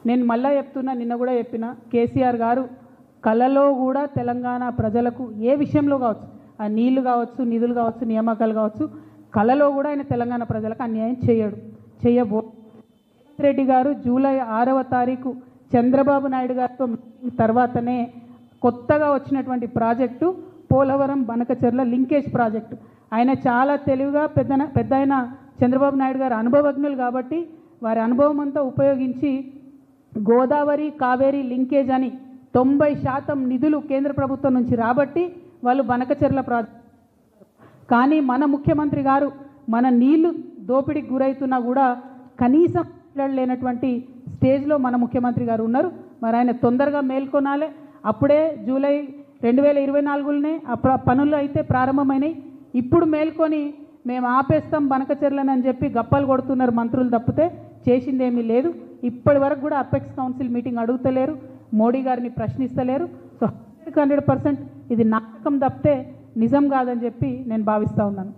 నేను మళ్ళీ చెప్తున్నా, నిన్న కూడా చెప్పిన, కేసీఆర్ గారు కలలో కూడా తెలంగాణ ప్రజలకు ఏ విషయంలో కావచ్చు, ఆ నీళ్లు కావచ్చు, నిధులు కావచ్చు, నియామకాలు కావచ్చు, కలలో కూడా ఆయన తెలంగాణ ప్రజలకు అన్యాయం చేయబో. రేవంత్ రెడ్డి గారు జూలై 6వ తారీఖు చంద్రబాబు నాయుడు గారితో మీటింగ్ తర్వాతనే కొత్తగా వచ్చినటువంటి project Polavaram Banakacherla linkage project. ఆయన చాలా తెలివిగా పెద్ద ఆయన చంద్రబాబు నాయుడు గారు అనుభవజ్ఞులు కాబట్టి వారి అనుభవం అంతా ఉపయోగించి గోదావరి కావేరీ లింకేజ్ అని 90% నిధులు కేంద్ర ప్రభుత్వం నుంచి రాబట్టి వాళ్ళు బనకచెర్ల ప్రాజెక్టు. కానీ మన ముఖ్యమంత్రి గారు మన నీళ్లు దోపిడీకి గురవుతున్నా కూడా కనీసం లేనటువంటి స్టేజ్లో మన ముఖ్యమంత్రి గారు ఉన్నారు. మరి ఆయన తొందరగా మేల్కొనాలి. అప్పుడే జూలై 2024లోనే పనులు అయితే ప్రారంభమైనాయి. ఇప్పుడు మేల్కొని మేము ఆపేస్తాం బనకచెర్లను అని చెప్పి గప్పాలు కొడుతున్నారు మంత్రులు తప్పితే చేసిందేమీ లేదు. ఇప్పటి వరకు కూడా అపెక్స్ కౌన్సిల్ మీటింగ్ అడుగుతలేరు, మోడీ గారిని ప్రశ్నిస్తలేరు. సో 100% ఇది నాటకం తప్పితే నిజం కాదని చెప్పి నేను భావిస్తూ ఉన్నాను.